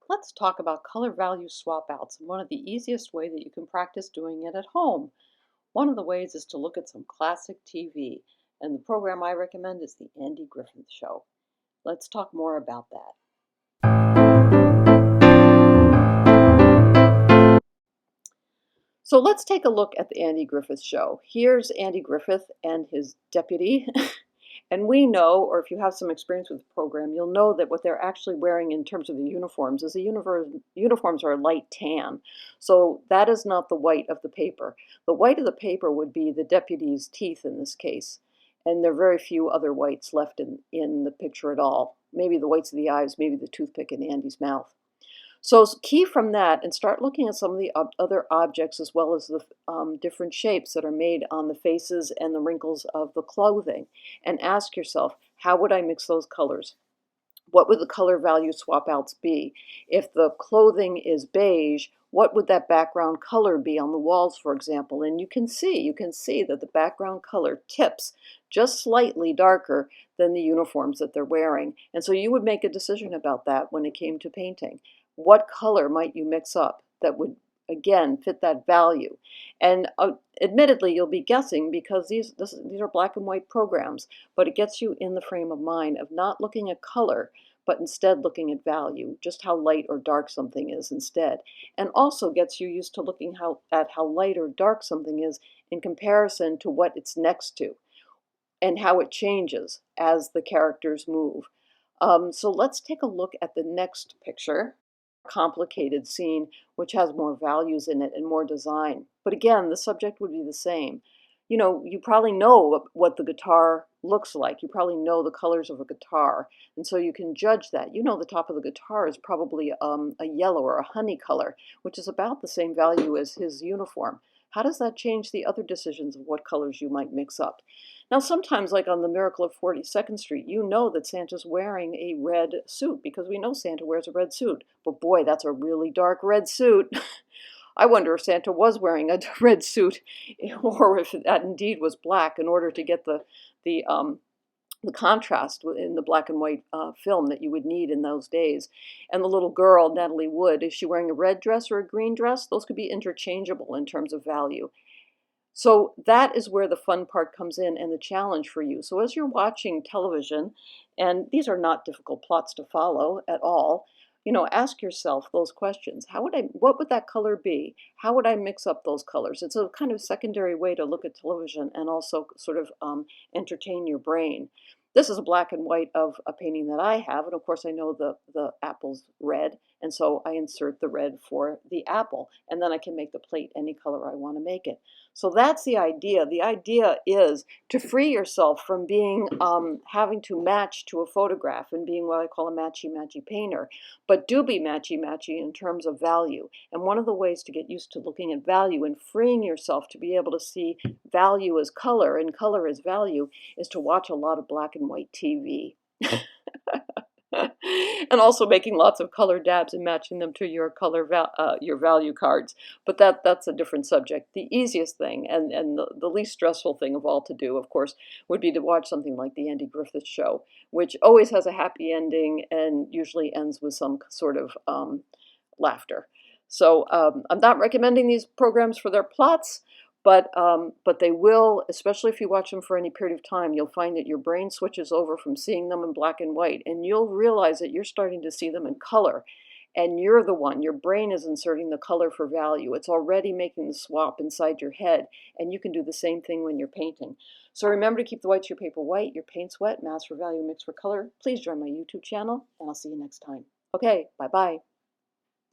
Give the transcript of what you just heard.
Let's talk about color value swap outs and one of the easiest way that you can practice doing it at home. One of the ways is to look at some classic TV, and the program I recommend is the Andy Griffith Show. Let's talk more about that. So let's take a look at the Andy Griffith Show. Here's Andy Griffith and his deputy. And we know, or if you have some experience with the program, you'll know that what they're actually wearing in terms of the uniforms is the uniforms are a light tan. So that is not the white of the paper. The white of the paper would be the deputy's teeth in this case. And there are very few other whites left in the picture at all. Maybe the whites of the eyes, maybe the toothpick in Andy's mouth. So key from that and start looking at some of the other objects as well as the different shapes that are made on the faces and the wrinkles of the clothing. And ask yourself, how would I mix those colors? What would the color value swap outs be? If the clothing is beige, what would that background color be on the walls, for example? And you can see that the background color tips just slightly darker than the uniforms that they're wearing. And so you would make a decision about that when it came to painting. What color might you mix up that would, again, fit that value? And admittedly, you'll be guessing because these are black and white programs, but it gets you in the frame of mind of not looking at color, but instead looking at value, just how light or dark something is instead. And also gets you used to looking at how light or dark something is in comparison to what it's next to and how it changes as the characters move. So let's take a look at the next picture. Complicated scene which has more values in it and more design. But again, the subject would be the same. You know, you probably know what the guitar looks like. You probably know the colors of a guitar, and so you can judge that. You know the top of the guitar is probably a yellow or a honey color, which is about the same value as his uniform. How does that change the other decisions of what colors you might mix up? Now, sometimes, like on the Miracle of 42nd Street, you know that Santa's wearing a red suit because we know Santa wears a red suit. But boy, that's a really dark red suit. I wonder if Santa was wearing a red suit or if that indeed was black in order to get the, um, the contrast in the black and white film that you would need in those days. And the little girl, Natalie Wood, is she wearing a red dress or a green dress? Those could be interchangeable in terms of value. So that is where the fun part comes in and the challenge for you. So as you're watching television, and these are not difficult plots to follow at all, you know, ask yourself those questions. What would that color be? How would I mix up those colors? It's a kind of secondary way to look at television and also sort of entertain your brain. This is a black and white of a painting that I have, and of course I know the apple's red, and so I insert the red for the apple, and then I can make the plate any color I want to make it. So that's the idea. The idea is to free yourself from being having to match to a photograph and being what I call a matchy-matchy painter, but do be matchy-matchy in terms of value. And one of the ways to get used to looking at value and freeing yourself to be able to see value as color and color as value is to watch a lot of black and white TV. And also making lots of color dabs and matching them to your your value cards. But that's a different subject. The easiest thing and the least stressful thing of all to do, of course, would be to watch something like the Andy Griffith Show, which always has a happy ending and usually ends with some sort of laughter. So I'm not recommending these programs for their plots, but they will, especially if you watch them for any period of time, you'll find that your brain switches over from seeing them in black and white, and you'll realize that you're starting to see them in color. And you're the one, your brain is inserting the color for value. It's already making the swap inside your head, and you can do the same thing when you're painting. So remember to keep the whites of your paper white, your paints wet, mass for value, mix for color. Please join my YouTube channel, and I'll see you next time. Okay, bye-bye.